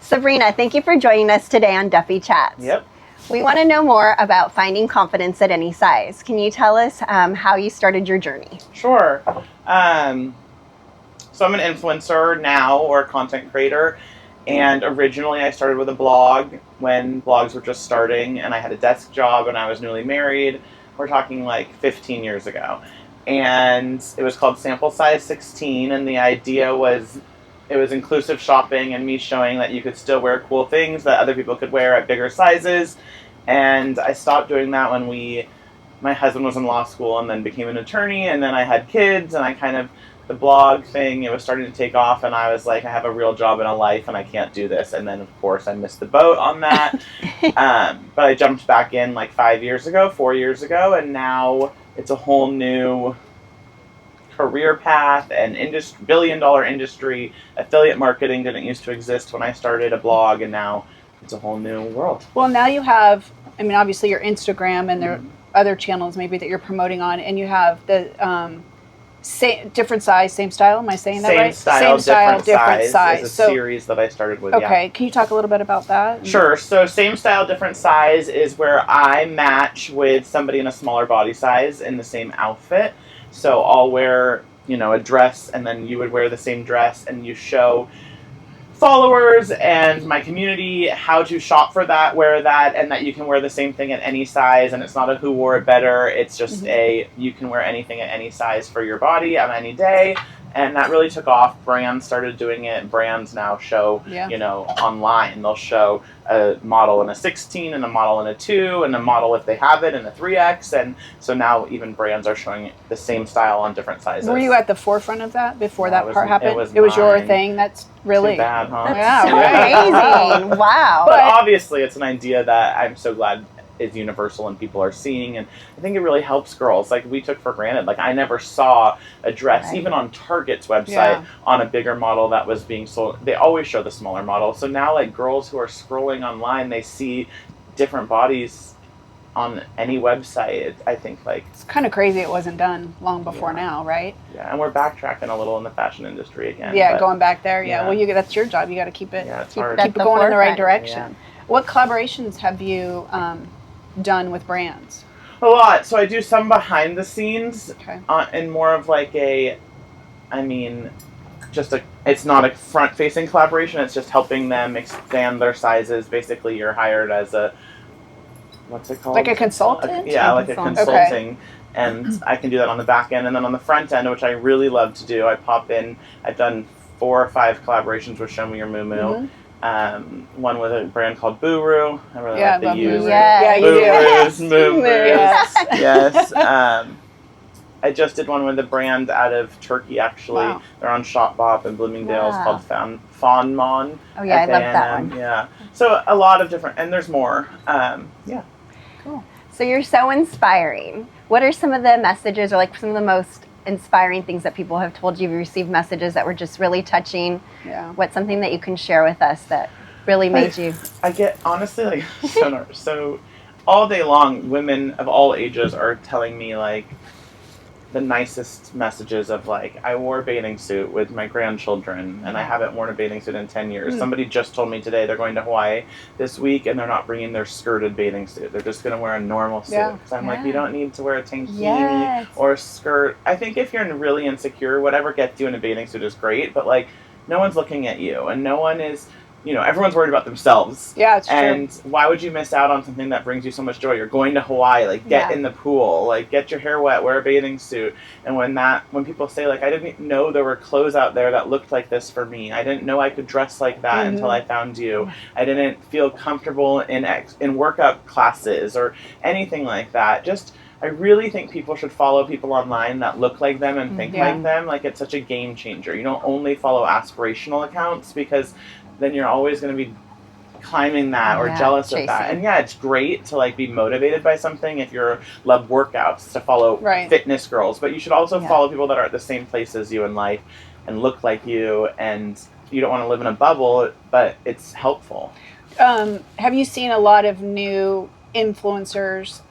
Sabrina, thank you for joining us today on Duffy Chats. Yep. We want to know more about finding confidence at any size. Can you tell us how you started your journey? Sure. So I'm an influencer now, or a content creator, and originally I started with a blog when blogs were just starting, and I had a desk job and I was newly married. We're talking like 15 years ago. And it was called Sample Size 16, and the idea was it was inclusive shopping and me showing that you could still wear cool things that other people could wear at bigger sizes. And I stopped doing that when my husband was in law school and then became an attorney, and then I had kids, and the blog thing, it was starting to take off, and I was like, I have a real job and a life and I can't do this. And then of course I missed the boat on that. But I jumped back in like 4 years ago, and now it's a whole new career path and billion-dollar industry. Affiliate marketing didn't used to exist when I started a blog, and now it's a whole new world. Well, now you have, obviously your Instagram, and there are other channels maybe that you're promoting on, and you have the different size, same style. Am I saying that right? Same style, different size. It's a series that I started with. Okay, yeah. Can you talk a little bit about that? Sure. So same style, different size is where I match with somebody in a smaller body size in the same outfit. So I'll wear, a dress, and then you would wear the same dress, and you show followers and my community how to shop for that, wear that, and that you can wear the same thing at any size, and it's not a who wore it better. It's just you can wear anything at any size for your body on any day. And that really took off. Brands started doing it. Brands now show, online. They'll show a model in a 16 and a model in a 2 and a model, if they have it, in a 3X. And so now even brands are showing the same style on different sizes. Were you at the forefront of that before that part happened? It was your thing? That's really... Too bad, huh? That's amazing. Wow. But obviously it's an idea that I'm so glad is universal and people are seeing, and I think it really helps girls. Like, we took for granted, like, I never saw a dress even on Target's website on a bigger model that was being sold. They always show the smaller model. So now, like, girls who are scrolling online, they see different bodies on any website. I think, like, it's kind of crazy it wasn't done long before now, right? Yeah, and we're backtracking a little in the fashion industry again. Yeah, going back there. Yeah. Well, that's your job. You got to keep it keep it going in the right direction. What collaborations have you done with brands? A lot. So I do some behind the scenes, and more of like it's not a front facing collaboration. It's just helping them expand their sizes. Basically, you're hired as what's it called? Like a consultant? Like a consulting. And I can do that on the back end, and then on the front end, which I really love to do, I pop in. I've done 4 or 5 collaborations with Show Me Your Moo Moo. One with a brand called Buru. I really like the use. Yeah, you Buru's, Moo Moo's. Yes. I just did one with a brand out of Turkey, actually. Wow. They're on Shopbop in Bloomingdale's called Fonmon. Oh, yeah, I love that one. Yeah. So a lot of different, and there's more. Cool. So you're so inspiring. What are some of the messages, or like some of the most inspiring things that people have told you? You've received messages that were just really touching. Yeah. What's something that you can share with us that really made you? I get, honestly, like, so nervous. So all day long, women of all ages are telling me, like, the nicest messages of, like, I wore a bathing suit with my grandchildren, and I haven't worn a bathing suit in 10 years. Somebody just told me today they're going to Hawaii this week, and they're not bringing their skirted bathing suit. They're just going to wear a normal suit. Because I'm like, you don't need to wear a tankini or a skirt. I think if you're really insecure, whatever gets you in a bathing suit is great, but, like, no one's looking at you, and no one is... everyone's worried about themselves. Yeah, it's true. And why would you miss out on something that brings you so much joy? You're going to Hawaii, like, get in the pool, like, get your hair wet, wear a bathing suit. And when people say, like, I didn't know there were clothes out there that looked like this for me. I didn't know I could dress like that until I found you. I didn't feel comfortable in workout classes or anything like that. I really think people should follow people online that look like them and think like them. Like, it's such a game changer. You don't only follow aspirational accounts, because then you're always going to be climbing that or jealous of that. And it's great to, like, be motivated by something if you love workouts, to follow fitness girls. But you should also follow people that are at the same place as you in life and look like you, and you don't want to live in a bubble, but it's helpful. Have you seen a lot of new influencers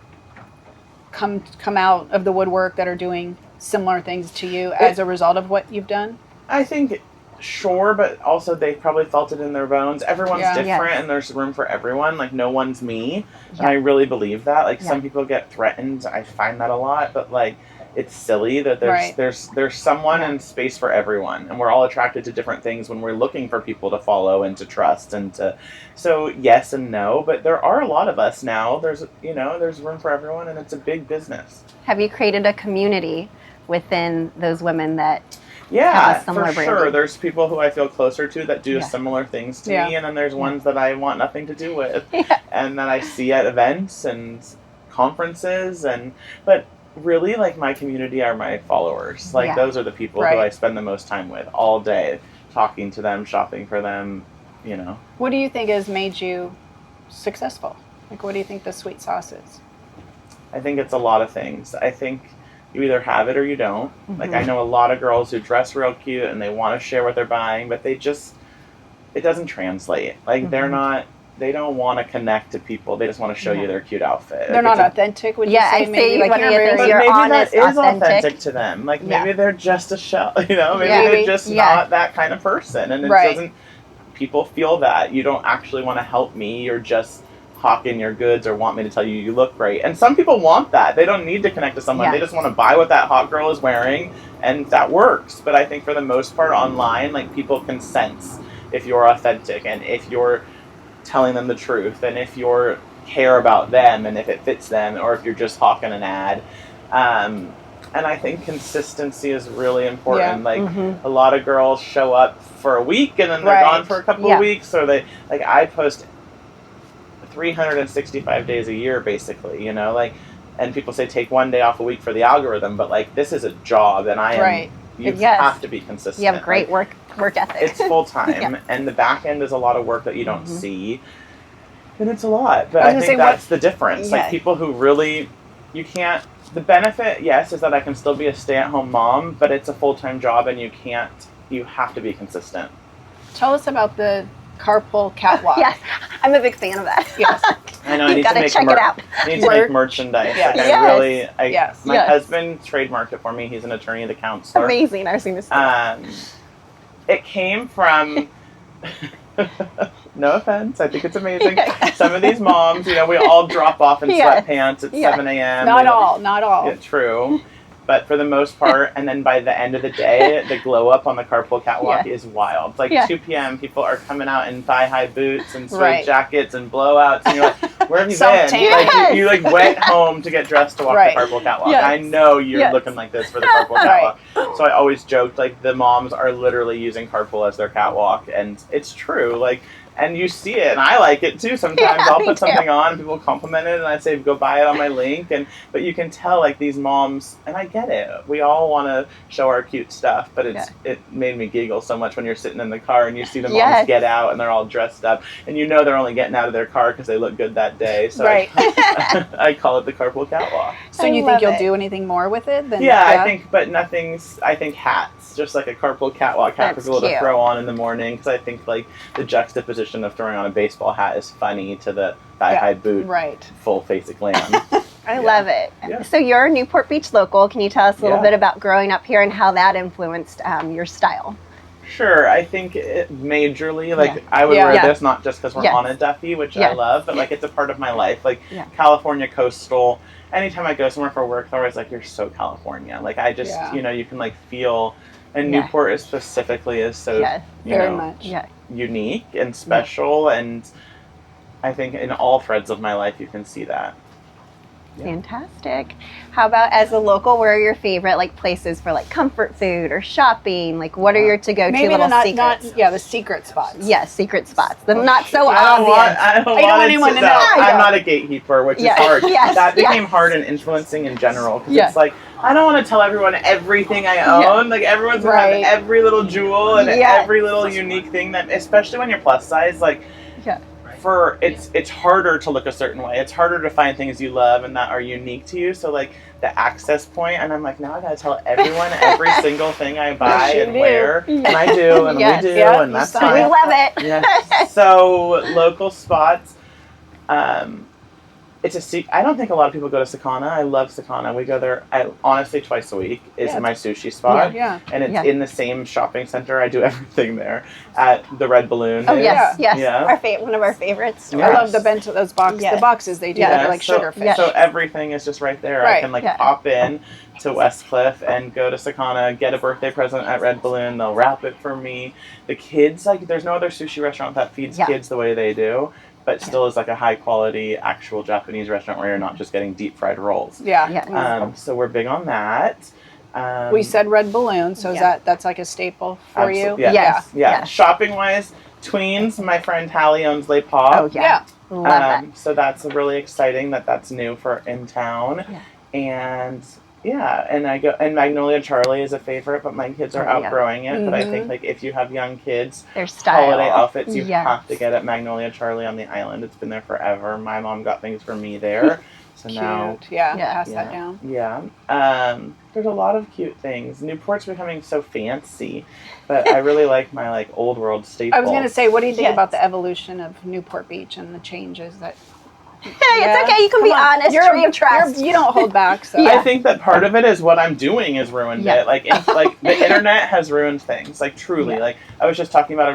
come out of the woodwork that are doing similar things to you as a result of what you've done? I think Sure, but also they probably felt it in their bones. Everyone's Yeah. different, Yes. and there's room for everyone. Like, no one's me, and Yeah. I really believe that. Like, Yeah. some people get threatened. I find that a lot, but like, it's silly that Right. there's someone Yeah. and space for everyone, and we're all attracted to different things when we're looking for people to follow and to trust and to. So yes and no, but there are a lot of us now. There's there's room for everyone, and it's a big business. Have you created a community within those women that Yeah, have a for similar sure. branding? There's people who I feel closer to that do Yeah. similar things to Yeah. me, and then there's ones that I want nothing to do with, Yeah. and that I see at events and conferences, but really, like, my community are my followers. Like, Yeah. those are the people who Right. I spend the most time with all day, talking to them, shopping for them, What do you think has made you successful? Like, what do you think the sweet sauce is? I think it's a lot of things. I think you either have it or you don't. Like, I Mhm. know a lot of girls who dress real cute and they want to share what they're buying, but it doesn't translate. Like, they don't want to connect to people. They just want to show Yeah. you their cute outfit. They're Like, not authentic, would you Yeah, say? I say Maybe like one of the you're things very, you're maybe honest, that is authentic. authentic to them. Like, Yeah. maybe they're just a shell, maybe Yeah. they're Maybe. just Yeah. not that kind of person. And it Right. doesn't, people feel that. You don't actually want to help me. You're just hawking your goods or want me to tell you you look great. And some people want that. They don't need to connect to someone. Yeah. They just want to buy what that hot girl is wearing, and that works. But I think for the most part online, like, people can sense if you're authentic and if you're telling them the truth and if you care about them and if it fits them or if you're just hawking an ad. And I think consistency is really important. Yeah. Like, Mhm. a lot of girls show up for a week and then they're Right. gone for a couple Yeah. of weeks, or I post 365 days a year basically, like, and people say take one day off a week for the algorithm, but like, this is a job, and Right. you Yes. have to be consistent. You have great Like, work ethic. it's full time, Yeah. and the back end is a lot of work that you don't Mhm. see, and it's a lot. But I was I gonna think say, that's the difference. Yeah. Like, people who really, you can't. The benefit, yes, is that I can still be a stay-at-home mom, but it's a full-time job, and you can't. You have to be consistent. Tell us about the carpool catwalk. Yes, I'm a big fan of that. Yes. I know. I You need to gotta make check it out. I need to make Merch. merchandise. Yes. Like, Yes. Yes. My Yes. husband trademarked it for me. He's an attorney, the counselor. Amazing. I've seen this. It came from. No offense, I think it's amazing. Yeah. Some of these moms, we all drop off in Yes. sweatpants at Yeah. 7 a.m. Not all. Yeah, true. But for the most part, and then by the end of the day, the glow up on the carpool catwalk Yeah. is wild. It's like Yeah. 2 p.m., people are coming out in thigh-high boots and suede Right. jackets and blowouts, and you're like, where have you Self-tan. been? Like, Yes. you like went home to get dressed to walk Right. the carpool catwalk. Yes. I know you're Yes. looking like this for the carpool catwalk. So I always joked, like, the moms are literally using carpool as their catwalk, and it's true. Like, and you see it, and I like it too. Sometimes Yeah, I'll me put too. something on, and people compliment it, and I say, go buy it on my link. But you can tell, like, these moms, and I get it. We all want to show our cute stuff, but it made me giggle so much when you're sitting in the car and you see the moms Yes. get out and they're all dressed up, and they're only getting out of their car because they look good that day. So Right. I call it the carpool catwalk. So I you love think you'll it. do anything more with it? Than, Yeah, I think, but I think hats, just like a carpool catwalk hat for That's people to cute. throw on in the morning, because I think, like, the juxtaposition of throwing on a baseball hat is funny to the thigh-high boot, Right. full face of glam. I love it. Yeah. So you're a Newport Beach local. Can you tell us a little Yeah. bit about growing up here and how that influenced your style? Sure, I think majorly, like, Yeah. I would Yeah. wear Yeah. this not just because we're Yes. on a Duffy, which I Yes. love, but, like, it's a part of my life. Like, Yeah. California coastal, anytime I go somewhere for work, they're always like, you're so California. Like, I just, Yeah. you can, like, feel, and Yeah. Newport is specifically is so, Yeah. Very much. Yeah. unique and special, and I think in all threads of my life you can see that. Yeah. Fantastic. How about as a local, where are your favorite places for comfort food or shopping? Like, what are your to-go-to Maybe little the secrets? the secret spots. Yes, secret spots. The not so I don't obvious. want, I don't don't want want anyone to know. I I'm know. not a gatekeeper, which Yeah. is hard. Yes, That became yes. hard in influencing in general, because Yeah. it's like, I don't want to tell everyone everything I own. Yeah. Like, everyone's gonna Right. have every little jewel and Yes. every little unique thing that, especially when you're plus size, like, Yeah. it's harder to look a certain way. It's harder to find things you love and that are unique to you. So, like, the access point, and I'm like, now I gotta tell everyone every single thing I buy you and do. wear, and I do, and Yes. we do, Yeah, and you that's saw We fine. it. love it. Yes. So local spots. I think, but nothing's. I think hats. Just like a carpool catwalk hat for people to throw on in the morning, because I think, like, the juxtaposition of throwing on a baseball hat is funny to the thigh-high boot, full face of glam. I don't think a lot of people go to Sakana. I love Sakana. We go there, honestly, twice a week is my sushi spot. Yeah. And it's in the same shopping center. I do everything there at the Red Balloon. Oh, yes. Yeah. One of our favorites. Stores. I love the bento, those boxes. Yes. The boxes they do that are like sugar fish. So everything is just right there. Right. I can pop in to Westcliff and go to Sakana, get a birthday present at Red Balloon. They'll wrap it for me. The kids, there's no other sushi restaurant that feeds kids the way they do, but still is like a high quality actual Japanese restaurant where you're not just getting deep fried rolls. Yeah. So we're big on that. We said Red Balloon, so that's like a staple for you? Yeah. Shopping wise, Tweens, my friend Hallie owns Le Pop. Oh, yeah. Love that. So that's really exciting that's new for in town. Yeah. And and Magnolia Charlie is a favorite, but my kids are outgrowing it. But I think if you have young kids, their style holiday outfits you have to get at Magnolia Charlie on the island. It's been there forever. My mom got things for me there. So Cute. Now pass that down. Yeah. There's a lot of cute things. Newport's becoming so fancy, but I really like my old world staples. I was going to say, what do you think about the evolution of Newport Beach and the changes that Hey, it's okay. You can be honest. Free of trust. You don't hold back. So I think that part of it is what I'm doing has ruined it. The internet has ruined things. Truly. I was just talking about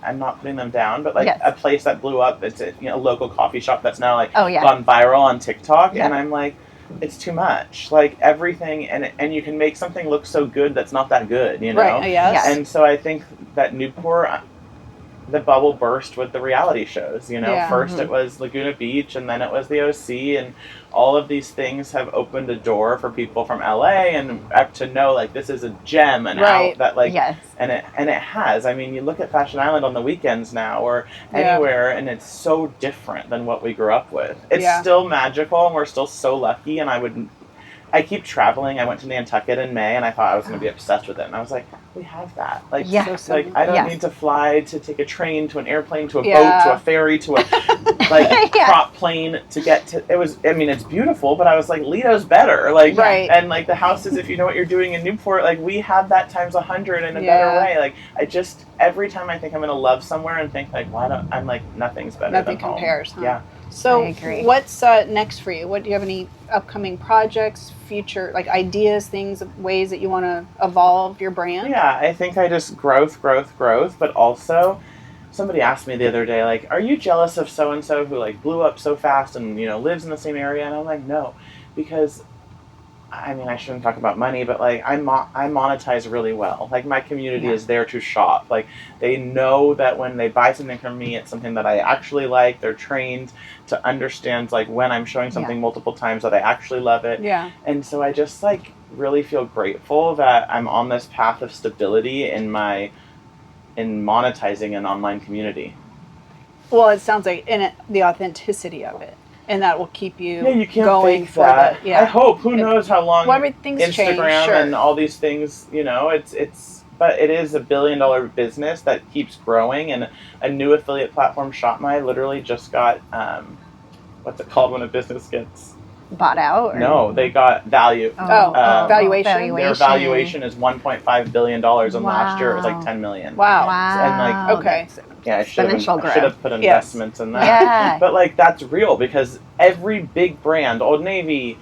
I'm not putting them down, but a place that blew up. It's a local coffee shop that's now gone viral on TikTok, and I'm like, it's too much. Everything, and you can make something look so good that's not that good. You know. Right. Yes. And so I think that Newport. The bubble burst with the reality shows, First it was Laguna Beach, and then it was the OC, and all of these things have opened a door for people from LA and to know this is a gem and out that and it has. I mean, you look at Fashion Island on the weekends now or anywhere, and it's so different than what we grew up with. It's still magical, and we're still so lucky. And I keep traveling. I went to Nantucket in May, and I thought I was going to be obsessed with it. And I was like, we have that. I don't need to fly to take a train to an airplane to a boat to a ferry to a prop plane to get to. It was. I mean, it's beautiful, but I was like, Lido's better. And the houses, if you know what you're doing in Newport, we have that times 100 in a better way. Every time I think I'm going to love somewhere and think why don't I'm nothing's better. Nothing than compares. Home. Huh? Yeah. So I agree. What's next for you? Do you have any upcoming projects, future ideas, things, ways that you want to evolve your brand? Yeah, I think I just growth, but also somebody asked me the other day, are you jealous of so-and-so who blew up so fast and, lives in the same area? And I'm like, no, because I mean, I shouldn't talk about money, but I monetize really well. My community is there to shop. They know that when they buy something from me, it's something that I actually like. They're trained to understand when I'm showing something multiple times that I actually love it. Yeah. And so I just really feel grateful that I'm on this path of stability in monetizing an online community. Well, it sounds like the authenticity of it. And that will keep you, you can't going fake for that. I hope. Who knows how long everything's Instagram changed, and all these things, it's but it is $1 billion business that keeps growing. And a new affiliate platform, ShopMy, literally just got what's it called when a business gets bought out? No, they got value. Valuation. Their valuation is $1.5 billion, and last year it was $10 million. Wow. And okay. Yeah, I should have put investments in that. Yeah. But that's real because every big brand, Old Navy,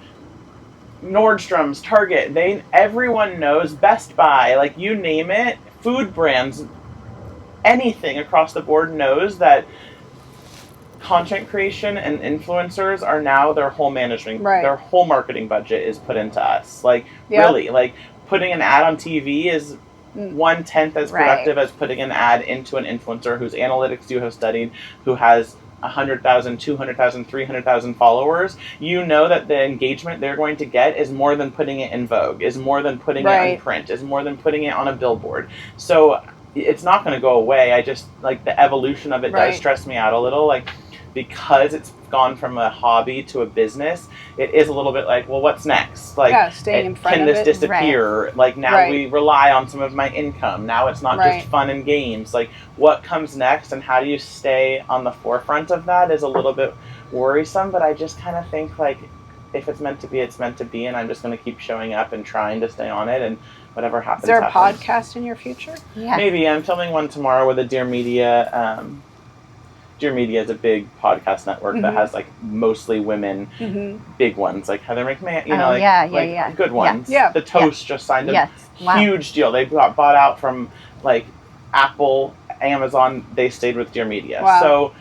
Nordstrom's, Target, everyone knows, Best Buy, you name it, food brands, anything across the board knows that content creation and influencers are now their whole their whole marketing budget is put into us. Really, putting an ad on TV is 1/10 as productive as putting an ad into an influencer whose analytics you have studied, who has 100,000, 200,000, 300,000 followers. You know that the engagement they're going to get is more than putting it in Vogue, is more than putting it in print, is more than putting it on a billboard. So it's not going to go away. I just the evolution of it does stress me out a little. Because it's gone from a hobby to a business, it is a little bit well, what's next? Staying in front can of this it? disappear? Now we rely on some of my income. Now it's not just fun and games. What comes next and how do you stay on the forefront of that is a little bit worrisome, but I just kind of think if it's meant to be, it's meant to be, and I'm just going to keep showing up and trying to stay on it, and whatever happens. Is there a happens. podcast in your future? Yeah. Maybe. I'm filming one tomorrow with a Dear Media Dear Media is a big podcast network that has like mostly women, big ones like Heather McMahon, you know, good ones. Yeah. The Toast just signed a Wow. huge deal. They got bought out from like Apple, Amazon. They stayed with Dear Media. Wow. So,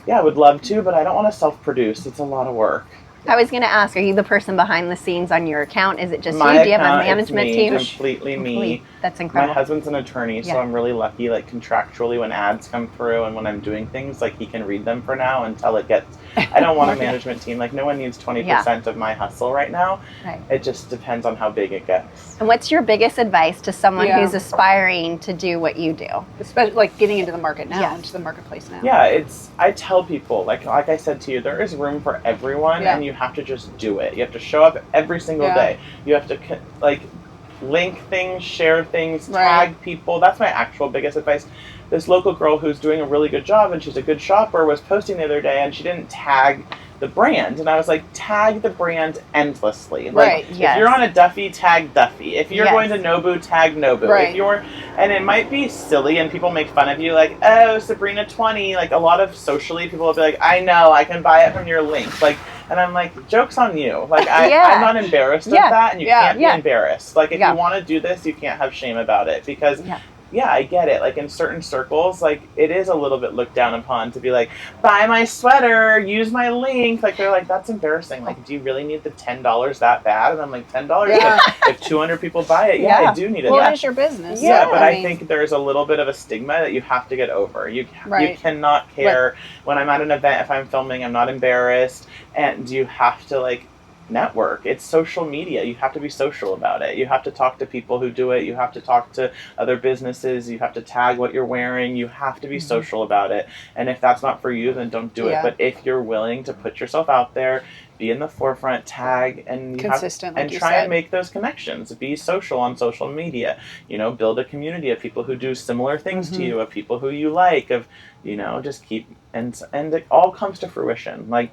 yeah, I would love to, but I don't want to self-produce. It's a lot of work. I was going to ask, are you the person behind the scenes on your account? Is it just My you? Do you have a account, management it's me, team? completely me. That's incredible. My husband's an attorney, so Yeah. I'm really lucky, like, contractually when ads come through and when I'm doing things, like, he can read them for now until it gets... I don't want a management team. Like, no one needs 20% of my hustle right now. Right. It just depends on how big it gets. And what's your biggest advice to someone who's aspiring to do what you do? Especially, like, getting into the market now, Yes. into the marketplace now. Yeah, I tell people, like I said to you, there is room for everyone, Yeah. and you have to just do it. You have to show up every single day. You have to, like, link things, share things, tag people. That's my actual biggest advice. This local girl who's doing a really good job and she's a good shopper was posting the other day and she didn't tag the brand. And I was like, tag the brand endlessly. Like, if you're on a Duffy, tag Duffy. If you're going to Nobu, tag Nobu. If you're, and it might be silly and people make fun of you, like, oh, Sabrina 20. Like, a lot of socially people will be like, I know, I can buy it from your link. Like, and I'm like, joke's on you. Like, I'm not embarrassed of that, and you can't be embarrassed. Like, if you want to do this, you can't have shame about it. Because, I get it. Like, in certain circles, like, it is a little bit looked down upon to be like, buy my sweater, use my link. Like, they're like, that's embarrassing. Like, do you really need the $10 that bad? And I'm like, $10? If 200 people buy it, I do need it. Well, it's your business. Yeah, but I think there's a little bit of a stigma that you have to get over. You cannot care. When I'm at an event, if I'm filming, I'm not embarrassed. And you have to, like, network. It's social media. You have to be social about it. You have to talk to people who do it. You have to talk to other businesses. You have to tag what you're wearing. You have to be social about it. And if that's not for you, then don't do it. But if you're willing to put yourself out there, be in the forefront, tag, and consistent, and try and make those connections. Be social on social media. You know, build a community of people who do similar things to you, of people who you like, of, you know, just keep, and it all comes to fruition. Like,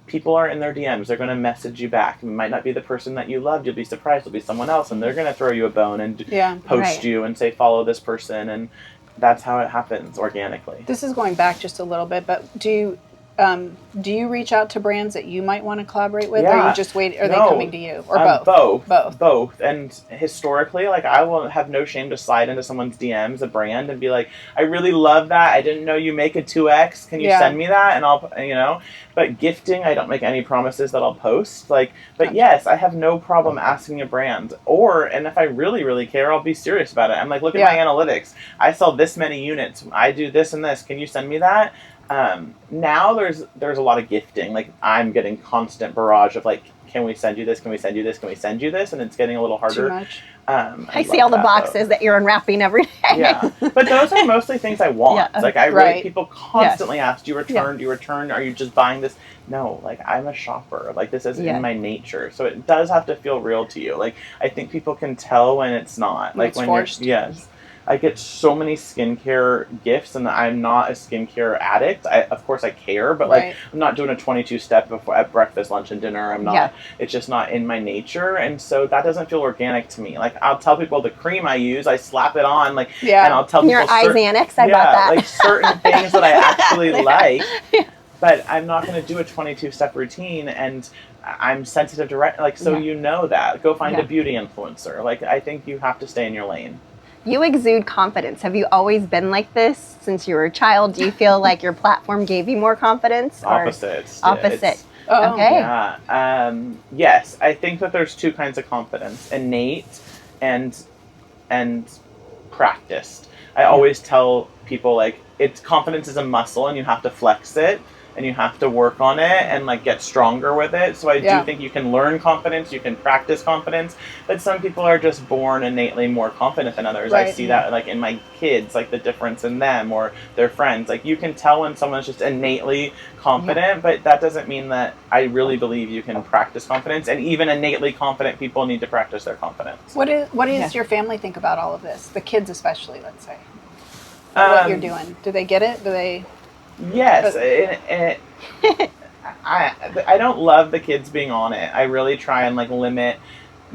people are in their DMs. They're going to message you back. It might not be the person that you loved. You'll be surprised. It'll be someone else, and they're going to throw you a bone and post you and say, follow this person. And that's how it happens organically. This is going back just a little bit, but do you reach out to brands that you might want to collaborate with, or you just wait? Are they coming to you, or both? Both. And historically, like, I will have no shame to slide into someone's DMs, a brand, and be like, I really love that. I didn't know you make a 2X. Can you send me that? And I'll, you know. But gifting, I don't make any promises that I'll post. Like, but yes, I have no problem asking a brand. And if I really, really care, I'll be serious about it. I'm like, look at my analytics. I sell this many units. I do this and this. Can you send me that? Now there's a lot of gifting. Like, I'm getting constant barrage of like, can we send you this? Can we send you this? Can we send you this? And it's getting a little harder. Too much. I see all the boxes that you're unwrapping every day. Yeah, but those are mostly things I want. Like, I really, people constantly ask, do you return? Do you return? Are you just buying this? No, like, I'm a shopper. Like, this is in my nature. So it does have to feel real to you. Like, I think people can tell when it's not. Like, when forced. I get so many skincare gifts, and I'm not a skincare addict. Of course I care, but like, I'm not doing a 22-step at breakfast, lunch, and dinner. I'm not. It's just not in my nature, and so that doesn't feel organic to me. Like, I'll tell people the cream I use, I slap it on, like, and I'll tell people your Xanax. I bought that. Like, certain things that I actually like. But I'm not going to do a 22-step routine, and I'm sensitive to you know that. Go find a beauty influencer. Like, I think you have to stay in your lane. You exude confidence. Have you always been like this since you were a child? Do you feel like your platform gave you more confidence? Opposite. Okay. Yeah. Yes, I think that there's two kinds of confidence: innate and practiced. I always tell people, like, confidence is a muscle, and you have to flex it. And you have to work on it and, like, get stronger with it. So I do think you can learn confidence, you can practice confidence, but some people are just born innately more confident than others. I see that, like, in my kids, like, the difference in them or their friends. Like, you can tell when someone's just innately confident, but that doesn't mean that I really believe you can practice confidence. And even innately confident people need to practice their confidence. What does your family think about all of this? The kids especially, let's say. What you're doing. Do they get it? Do they... Yes, I don't love the kids being on it. I really try and, like, limit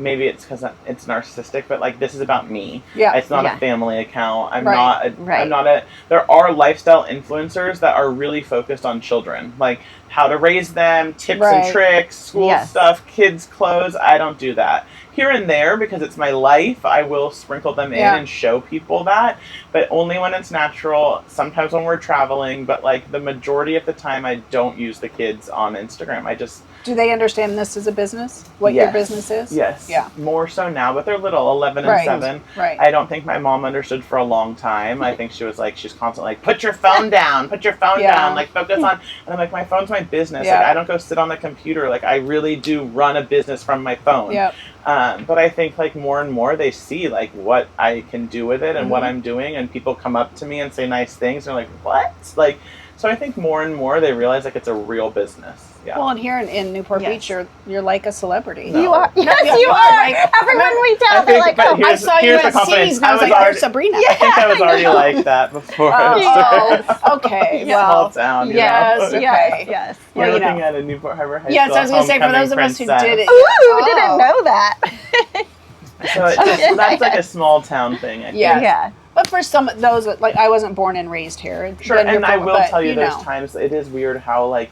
maybe it's because it's narcissistic, but like this is about me. Yeah. It's not Yeah. a family account. I'm Right. not. Right. I'm not a. There are lifestyle influencers that are really focused on children, like how to raise them, tips Right. and tricks, school Yes. stuff, kids' clothes. I don't do that. Here and there, because it's my life, I will sprinkle them in Yeah. and show people that, but only when it's natural. Sometimes when we're traveling, but like the majority of the time, I don't use the kids on Instagram. I just Do they understand this is a business? What your business is? Yes. Yeah. More so now, but they're little, 11 and Right. 7. Right. I don't think my mom understood for a long time. I think she was like, she's constantly like, put your phone down, put your phone Yeah. down, like focus on. And I'm like, my phone's my business. Yeah. Like, I don't go sit on the computer. Like, I really do run a business from my phone. Yep. But I think like more and more they see like what I can do with it and what Mhm. I'm doing, and people come up to me and say nice things. They're like, what? Like, so I think more and more they realize like it's a real business. Yeah. Well, and here in Newport Yes. Beach, you're like a celebrity. No. You are. Yes, yeah, you you are, are. like, Everyone we I tell, they're think- like, but oh, I here's- saw you here's the at confidence. C's and I was I was like, already- there's Sabrina. I think I was already like that before. Oh, okay. Yeah. Small Well, town. you yes, know? okay. yes. You're Well, you looking know. at a Newport Harbor High yes, School I was going to say, for homecoming those of us who princess. did it. Ooh, Oh. didn't know that. So it just, that's like a small town thing. I think. Yeah. Yeah. But for some of those, like, I wasn't born and raised here. Sure, Been here and I for- will but, tell you, there's know. times it is weird how like,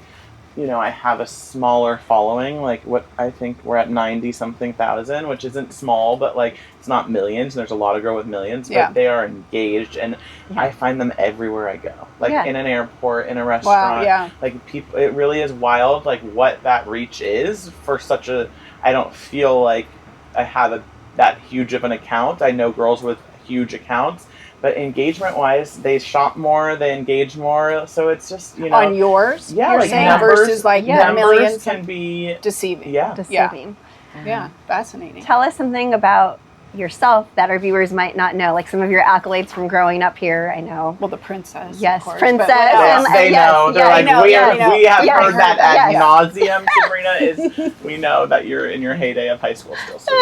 you know, I have a smaller following. Like what I think we're at 90-something thousand, which isn't small, but like it's not millions. There's a lot of girls with millions, but Yeah. they are engaged, and I find them everywhere I go. Like Yeah. in an airport, in a restaurant. Wow, yeah. Like people, it really is wild. Like what that reach is for such a. I don't feel like I have that huge of an account. I know girls with huge accounts. But engagement-wise, they shop more, they engage more, so it's just, you know... On yours? Yeah, You're like saying numbers, versus like numbers millions can be... deceiving. Yeah. Deceiving. Yeah, fascinating. Tell us something about yourself that our viewers might not know, like some of your accolades from growing up here. I know. Well, the princess. Yes, of course, princess. but what Yes, else? they yes, know. They're yeah, like, I know, we, yeah, are, I know. we have Yeah, I heard that heard ad that, nauseum, Sabrina, we know that you're in your heyday of high school still. So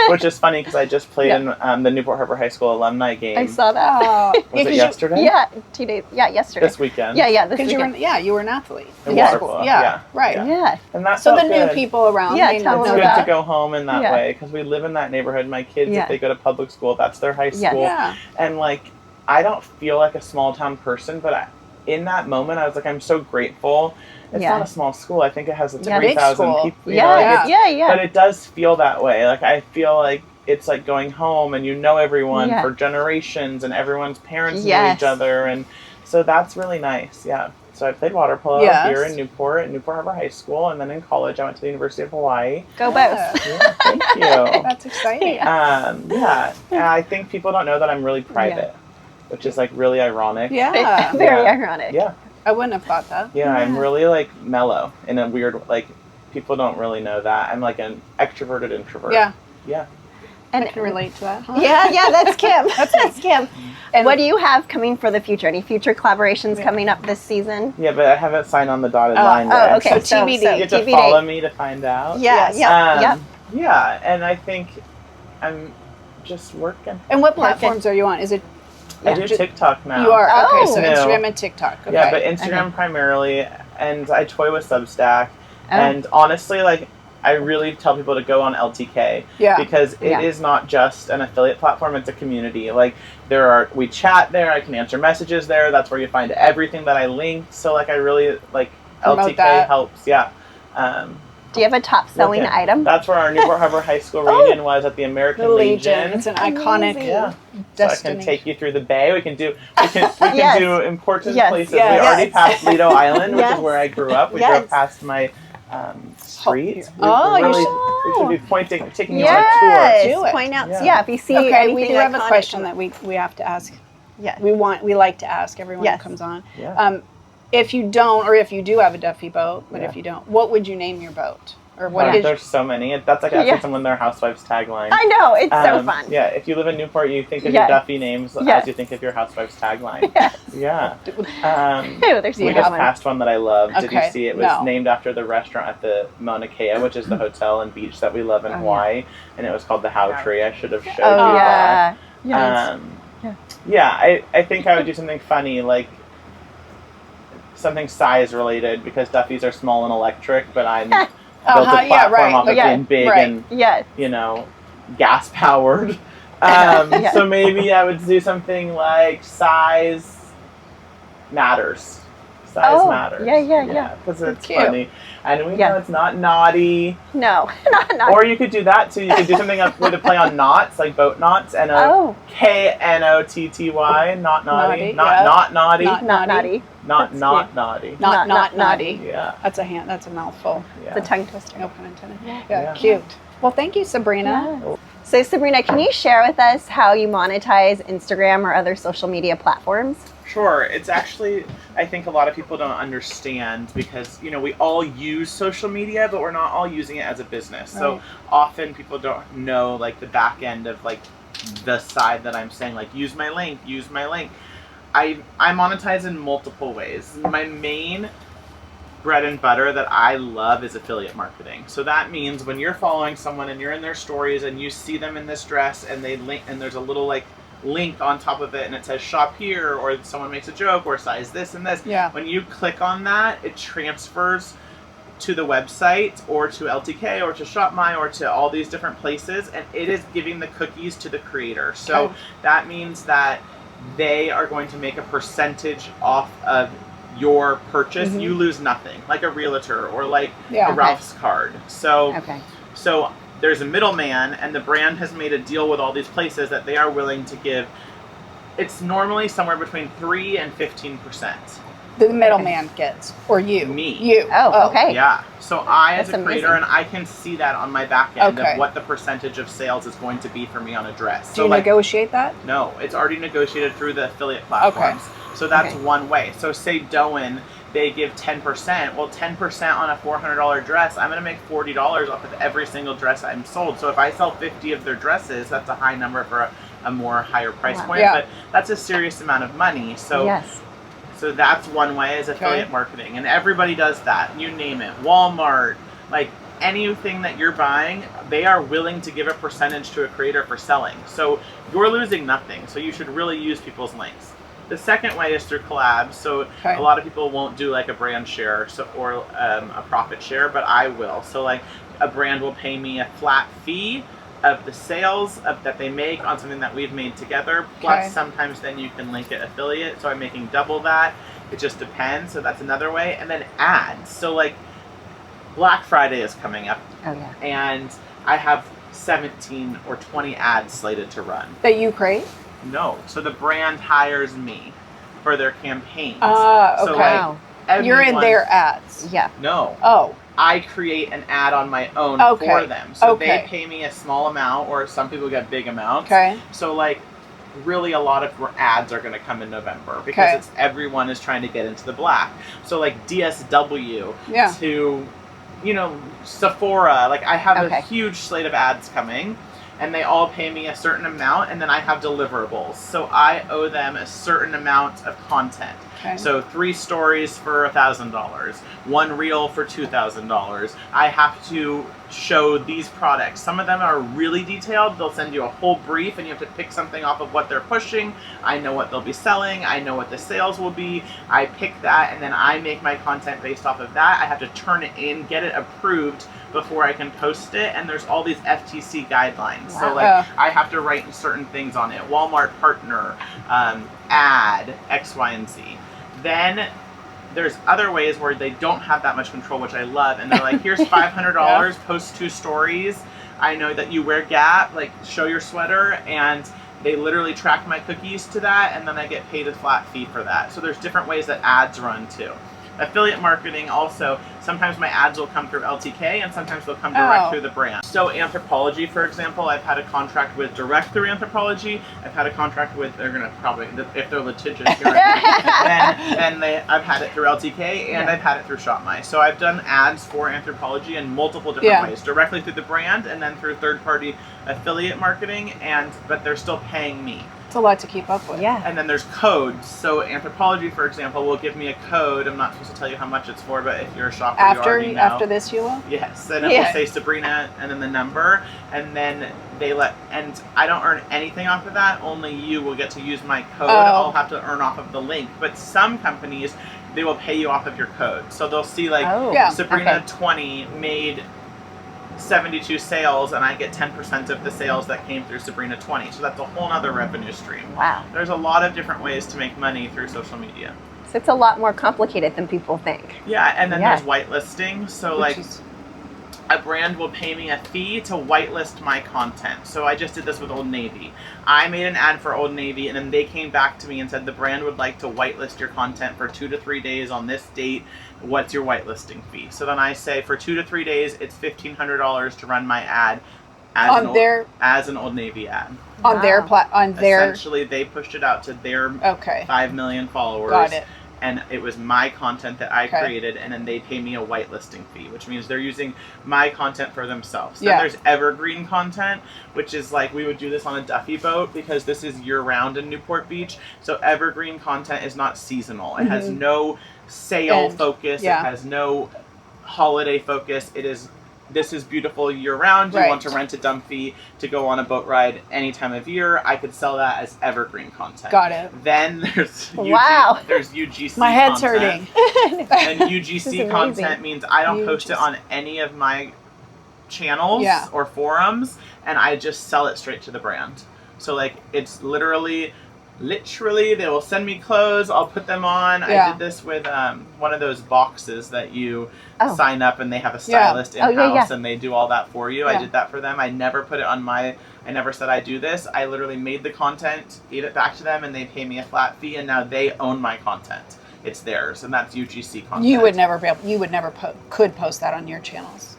which is funny, because I just played in the Newport Harbor High School alumni game. I saw that. Oh, Was it you- yesterday? Yeah, 2 days. Yeah, yesterday. This weekend? Yeah, this Because you were, weekend. you were an athlete In Yes. water polo. Yeah, right. Yeah. Yeah. And that's So the new people around, Yeah, they tell know It's them good about to go home in that Yeah. way, because we live in that neighborhood. My kids, Yeah. if they go to public school, that's their high Yeah. school. Yeah. And like, I don't feel like a small town person, but in that moment, I was like, I'm so grateful. It's Yeah. not a small school. I think it has Yeah, big 3,000 school. people. You know, like, Yeah, it's- yeah. But it does feel that way. Like, I feel like it's like going home and you know everyone Yeah. for generations, and everyone's parents know Yes. each other. And so that's really nice. Yeah. So I played water polo Yes. here in Newport, at Newport Harbor High School. And then in college, I went to the University of Hawaii. Go Yeah. both. Yeah, thank you. That's exciting. Yeah, and I think people don't know that I'm really private, which is like really ironic. Yeah. Very Yeah. ironic. Yeah, I wouldn't have thought that. yeah, I'm Yeah. really like mellow in a weird, like, people don't really know that. I'm like an extroverted introvert. Yeah. Yeah. I can relate to that. Huh? Yeah, that's Kim. that's Kim. And- What do you have coming for the future? Any future collaborations coming up this season? Yeah, but I haven't signed on the dotted line yet. Oh, okay. So TBD. You have to TBD. follow me to find out. Yeah, Yes. yeah. Yeah, and I think I'm just working. And what platforms are you on? Is it I do TikTok now. you are okay? So Oh. Instagram and TikTok. Okay. Yeah, but Instagram primarily, and I toy with Substack. Oh. And honestly, like, I really tell people to go on LTK Yeah. because it is not just an affiliate platform; it's a community. Like, we chat there. I can answer messages there. That's where you find everything that I link. So, like, I really like Promote LTK that. helps. Yeah. Do you have a top selling Look at- item? That's where our Newport Harbor High School reunion was at the American the Legion. It's an iconic Amazing. Yeah. So I destination. can take you through the bay. We can Yes. do important Yes. places. Yes. We already Yes. passed Lido Island, which Yes. is where I grew up. We Yes. drove past my street. Oh, you We should be taking you on Yes. a tour. Do it. Point out. Yeah. Yeah. If you see Okay, anything we do have a iconic, question that we have to ask. Yeah. We like to ask everyone Yes. who comes on. Yeah. If you don't, or if you do have a Duffy boat, but Yeah. if you don't, what would you name your boat? Or what Wow, is there's so many. That's like asking Yeah. someone their housewife's tagline. I know. It's so fun. Yeah, if you live in Newport, you think of Yeah. your Duffy names Yeah. as you think of your housewife's tagline. Yes. Yeah. Ew, there's We you just have one. passed one that I love. Did you Okay, see it? Was no. named after the restaurant at the Mauna Kea, which is the hotel and beach that we love in Oh, yeah. Hawaii, and it was called the How Tree. I should have showed Oh you yeah. that. Yes. Yeah, I think I would do something funny, like something size related, because Duffy's are small and electric, but I'm built a platform off of Yeah, being big right. and, Yes. you know, gas powered. Yeah. So maybe I would do something like size matters. Size matters. Yeah. Because it's Cute. funny. And we Yeah. know it's not naughty. No, not. Or you could do that too. You could do something with a play on knots, like boat knots, and KNOTTY, not naughty. Naughty, Not yeah. not naughty. Not Not naughty. Not That's not cute. naughty. Not naughty. Yeah. That's a mouthful. Yeah. It's a tongue twister. No pun intended. Yeah. Yeah, cute. Well, thank you, Sabrina. Yeah. So Sabrina, can you share with us how you monetize Instagram or other social media platforms? Sure. It's actually, I think a lot of people don't understand because, we all use social media, but we're not all using it as a business. So Right. often people don't know like the back end of like the side that I'm saying, like use my link. I monetize in multiple ways. My main bread and butter that I love is affiliate marketing. So that means when you're following someone and you're in their stories and you see them in this dress and they link and there's a little like link on top of it and it says shop here, or someone makes a joke, or size this and this. Yeah. When you click on that, it transfers to the website or to LTK or to ShopMy or to all these different places, and it is giving the cookies to the creator. So Okay. that means that they are going to make a percentage off of your purchase. Mhm. You lose nothing, like a realtor or like Yeah. a Ralph's card. So Okay. so there's a middleman, and the brand has made a deal with all these places that they are willing to give. It's normally somewhere between 3 and 15%. The middleman gets, or you. Me. You. Oh, okay. Yeah. So I, as That's a creator, amazing. and I can see that on my back end Okay. of what the percentage of sales is going to be for me on a dress. Do you negotiate that? No, it's already negotiated through the affiliate platforms. So that's Okay. one way. So say Doan, they give 10%. Well, 10% on a $400 dress, I'm going to make $40 off of every single dress I'm sold. So if I sell 50 of their dresses, that's a high number for a more higher price Wow. point. Yeah. But that's a serious amount of money. So Yes. so that's one way is affiliate marketing. And everybody does that. You name it. Walmart, like anything that you're buying, they are willing to give a percentage to a creator for selling. So you're losing nothing. So you should really use people's links. The second way is through collabs. So Okay. a lot of people won't do like a brand share or a profit share, but I will. So like a brand will pay me a flat fee of the sales that they make on something that we've made together. Plus Okay. sometimes then you can link it affiliate. So I'm making double that. It just depends. So that's another way. And then ads. So like Black Friday is coming up, Oh yeah. and I have 17 or 20 ads slated to run. That you create? No. So the brand hires me for their campaigns. Okay. So Wow. You're in everyone- their ads. Yeah. No. Oh. I create an ad on my own Okay. for them. So Okay. they pay me a small amount, or some people get big amounts. Okay. So like really a lot of ads are going to come in November because Okay. it's everyone is trying to get into the black. So like DSW Yeah. to Sephora, like I have Okay. a huge slate of ads coming, and they all pay me a certain amount, and then I have deliverables. So I owe them a certain amount of content. Okay. So 3 stories for $1,000, 1 reel for $2,000. I have to show these products. Some of them are really detailed. They'll send you a whole brief and you have to pick something off of what they're pushing. I know what they'll be selling. I know what the sales will be. I pick that and then I make my content based off of that. I have to turn it in, get it approved before I can post it. And there's all these FTC guidelines. So Wow. like I have to write certain things on it. Walmart partner, ad, X, Y, and Z. Then there's other ways where they don't have that much control, which I love. And they're like, here's $500, post 2 stories. I know that you wear Gap, like show your sweater. And they literally track my cookies to that. And then I get paid a flat fee for that. So there's different ways that ads run too. Affiliate marketing also, sometimes my ads will come through LTK and sometimes they'll come direct Oh. through the brand. So Anthropologie, for example, I've had a contract with direct through Anthropologie. I've had a contract with, they're going to probably, if they're litigious here, I've had it through LTK and I've had it through ShopMy. So I've done ads for Anthropologie in multiple different ways, directly through the brand and then through third-party affiliate marketing, but they're still paying me. It's a lot to keep up with. Yeah. And then there's codes. So Anthropologie, for example, will give me a code. I'm not supposed to tell you how much it's for, but if you're a shopper, you already know. After this, you will? Yes, and it will say Sabrina and then the number, and then and I don't earn anything off of that. Only you will get to use my code. I'll have to earn off of the link. But some companies, they will pay you off of your code. So they'll see like Yeah. Sabrina 20 made 72 sales, and I get 10% of the sales that came through Sabrina 20. So that's a whole other revenue stream. Wow. There's a lot of different ways to make money through social media. So it's a lot more complicated than people think. Yeah, and then Yeah. there's whitelisting. So like a brand will pay me a fee to whitelist my content. So I just did this with Old Navy. I made an ad for Old Navy, and then they came back to me and said the brand would like to whitelist your content for 2 to 3 days on this date. What's your whitelisting fee? So then I say for 2 to 3 days, it's $1,500 to run my ad as an Old Navy ad. On their Essentially, they pushed it out to their 5 million followers. Got it. And it was my content that I created, and then they pay me a whitelisting fee, which means they're using my content for themselves. Then there's evergreen content, which is like we would do this on a Duffy boat because this is year-round in Newport Beach. So evergreen content is not seasonal. It has no sale focus. It has no holiday focus. This is beautiful year-round. You want to rent a Dumpy to go on a boat ride any time of year. I could sell that as evergreen content. Got it. Then there's there's UGC My head's content. hurting. And UGC content means I don't post it on any of my channels or forums, and I just sell it straight to the brand. So like it's literally they will send me clothes, I'll put them on. I did this with one of those boxes that you sign up and they have a stylist in-house and they do all that for you. I did that for them. I never put it on I never said I do this. I literally made the content, gave it back to them, and they pay me a flat fee, and now they own my content. It's theirs, and that's UGC content. You would never could post that on your channels.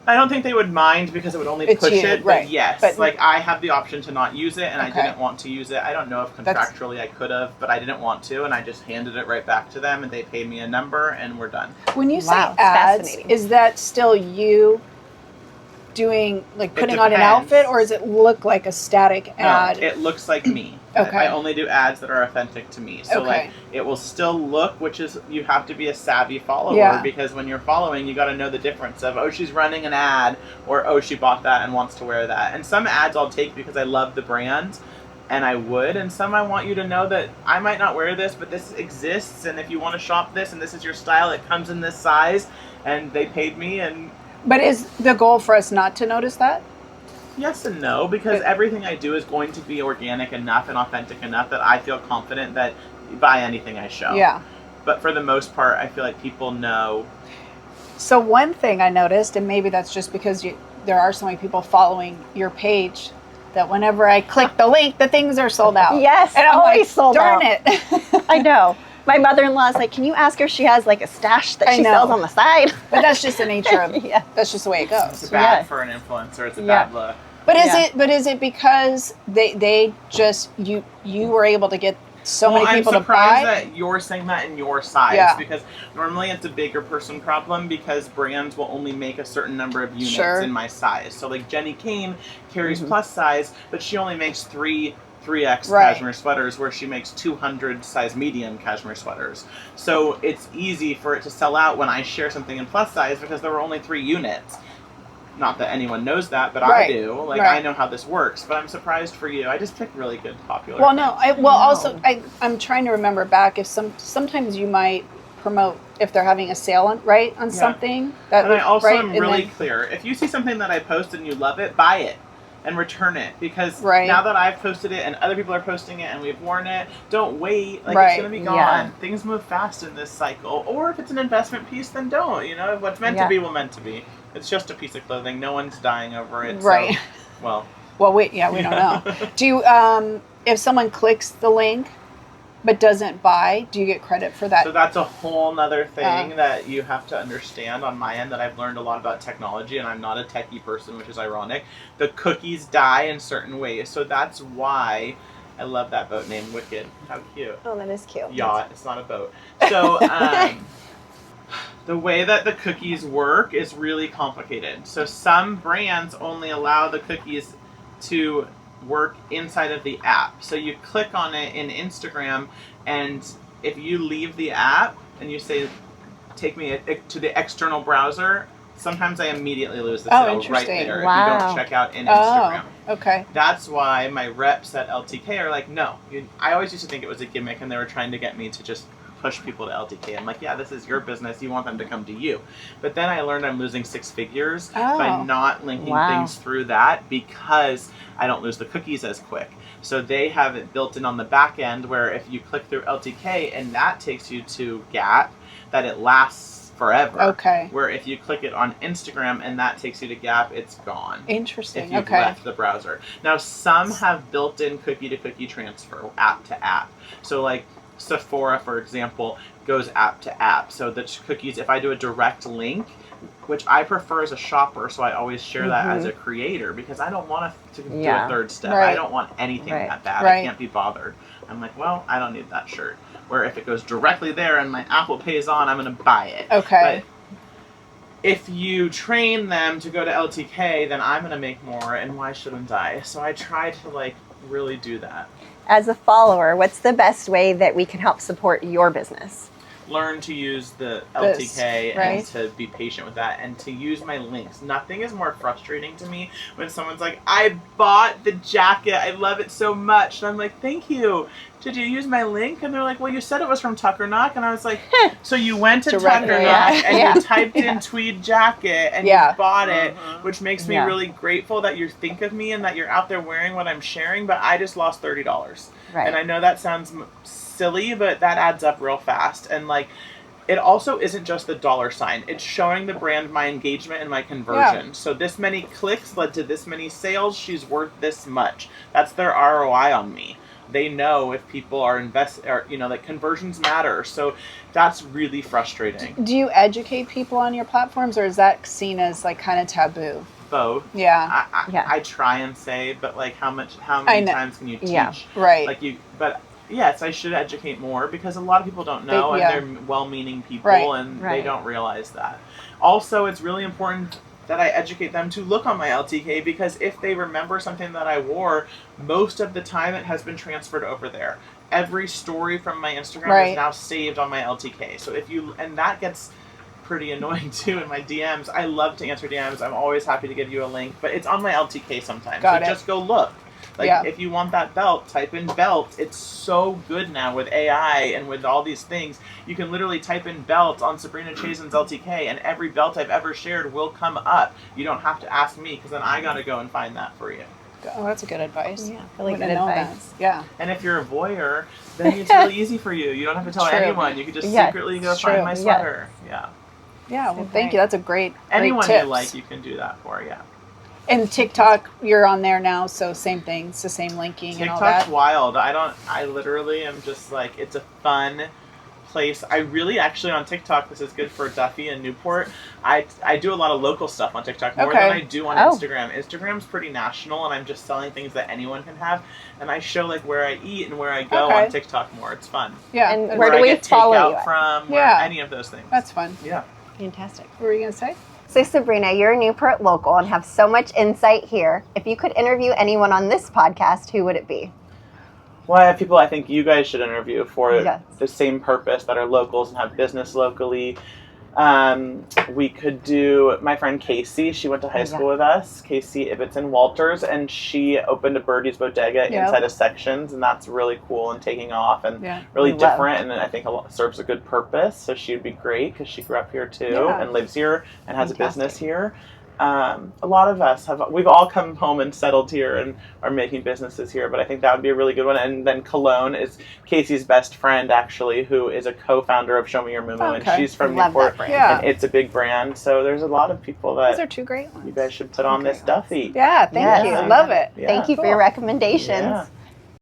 I don't think they would mind because it would only push it, but yes. But like I have the option to not use it, and I didn't want to use it. I don't know if contractually I could have, but I didn't want to, and I just handed it right back to them, and they paid me a number, and we're done. When you say ads, is that still you doing, like putting on an outfit, or does it look like a static ad? No, it looks like me. Okay. I only do ads that are authentic to me. So like it will still look, which is you have to be a savvy follower because when you're following, you got to know the difference of, oh, she's running an ad, or oh, she bought that and wants to wear that. And some ads I'll take because I love the brand and I would, and some I want you to know that I might not wear this, but this exists, and if you want to shop this and this is your style, it comes in this size, and they paid me. And but is the goal for us not to notice that? Yes and no, because everything I do is going to be organic enough and authentic enough that I feel confident that you buy anything I show. Yeah. But for the most part, I feel like people know. So one thing I noticed, and maybe that's just because there are so many people following your page, that whenever I click the link, the things are sold out. Yes, and I'm always like, sold darn out. it. I know. My mother-in-law's like, can you ask her if she has like a stash that she sells on the side? But that's just the nature of that's just the way it goes. It's bad for an influencer. It's a bad look. But is it because they just you were able to get so many people to buy? I'm surprised that you're saying that in your size because normally it's a bigger person problem because brands will only make a certain number of units in my size. So like Jenny Kane carries plus size, but she only makes 3X cashmere sweaters, where she makes 200 size medium cashmere sweaters. So it's easy for it to sell out when I share something in plus size because there were only 3 units. Not that anyone knows that, but I do. Like I know how this works, but I'm surprised for you. I just pick really good popular. Well, also I'm trying to remember back if sometimes you might promote if they're having a sale on something. And I also am really clear. If you see something that I post and you love it, buy it and return it, because now that I've posted it and other people are posting it and we've worn it, don't wait. Like it's gonna be gone. Yeah. Things move fast in this cycle. Or if it's an investment piece, then don't. You know, what's meant to be will meant to be. It's just a piece of clothing. No one's dying over it. Right. So, we don't know. Do you, if someone clicks the link but doesn't buy, do you get credit for that? So that's a whole nother thing that you have to understand on my end, that I've learned a lot about technology, and I'm not a techie person, which is ironic. The cookies die in certain ways. So that's why I love that boat name, Wicked. How cute. Oh, that is cute. Yacht. It's not a boat. So, the way that the cookies work is really complicated. So some brands only allow the cookies to work inside of the app. So you click on it in Instagram, and if you leave the app and you say, take me to the external browser, sometimes I immediately lose the sale right there if you don't check out in Instagram. Okay. That's why my reps at LTK are like, no. I always used to think it was a gimmick and they were trying to get me to just push people to LTK. I'm like, yeah, this is your business. You want them to come to you. But then I learned I'm losing 6 figures by not linking things through that, because I don't lose the cookies as quick. So they have it built in on the back end where if you click through LTK and that takes you to Gap, that it lasts forever. Okay. Where if you click it on Instagram and that takes you to Gap, it's gone. Interesting. If you've left the browser. Now, some have built-in cookie-to-cookie transfer, app to app. So like Sephora, for example, goes app to app. So the cookies, if I do a direct link, which I prefer as a shopper, so I always share that as a creator, because I don't want to do a third step. I don't want anything that bad. I can't be bothered. I'm like, well, I don't need that shirt. Where if it goes directly there and my Apple Pays on, I'm going to buy it. Okay. But if you train them to go to LTK, then I'm going to make more, and why shouldn't I? So I try to like really do that. As a follower, what's the best way that we can help support your business? Learn to use the LTK and to be patient with that, and to use my links. Nothing is more frustrating to me when someone's like, I bought the jacket, I love it so much. And I'm like, thank you. Did you use my link? And they're like, well, you said it was from Tucker Knock. And I was like, so you went to Tucker Knock and you typed in tweed jacket and you bought it, which makes me really grateful that you think of me and that you're out there wearing what I'm sharing, but I just lost $30. And I know that sounds silly, but that adds up real fast. And like, it also isn't just the dollar sign. It's showing the brand my engagement and my conversion. So this many clicks led to this many sales. She's worth this much. That's their ROI on me. They know if people are like conversions matter. So that's really frustrating. Do you educate people on your platforms, or is that seen as like kind of taboo? Both. Yeah. I try and say, but like how many times can you teach? Yeah. Right. Like but yes, I should educate more, because a lot of people don't know, and they're well-meaning people, and they don't realize that. Also, it's really important that I educate them to look on my LTK, because if they remember something that I wore, most of the time it has been transferred over there. Every story from my Instagram is now saved on my LTK. So and that gets pretty annoying too in my DMs. I love to answer DMs. I'm always happy to give you a link, but it's on my LTK sometimes. Just go look. Like, if you want that belt, type in belt. It's so good now with AI and with all these things. You can literally type in belt on Sabrina Chazen's LTK, and every belt I've ever shared will come up. You don't have to ask me, because then I got to go and find that for you. Oh, that's a good advice. Yeah, really good advice. Yeah. And if you're a voyeur, then it's really easy for you. You don't have to tell anyone. You can just secretly go find my sweater. Yeah. Yeah, well, thank you. That's a great Anyone tips. you like, you can do that for, And TikTok, you're on there now, so same thing. It's the same linking and all that. TikTok's wild. I literally am just like, it's a fun place. I really actually on TikTok, this is good for Duffy and Newport. I do a lot of local stuff on TikTok, more than I do on Instagram. Instagram's pretty national, and I'm just selling things that anyone can have. And I show like where I eat and where I go on TikTok more. It's fun. Yeah. And where do we follow you from? Any of those things. That's fun. Yeah. Fantastic. What were you going to say? So Sabrina, you're a Newport local and have so much insight here. If you could interview anyone on this podcast, who would it be? Well, I have people I think you guys should interview for the same purpose, that are locals and have business locally. We could do my friend Casey. She went to high school with us. Casey Ibbotson Walters, and she opened a Birdie's Bodega inside of Sections, and that's really cool and taking off and really different, and I think serves a good purpose. So she would be great, because she grew up here too and lives here and has a business here. A lot of us we've all come home and settled here and are making businesses here, but I think that would be a really good one. And then Cologne is Casey's best friend, actually, who is a co-founder of Show Me Your Moo, and she's from Newport, and it's a big brand. So there's a lot of people that those are two great ones. You guys should put on this Duffy. Yeah, thank you. Love it. Thank you for your recommendations. Yeah.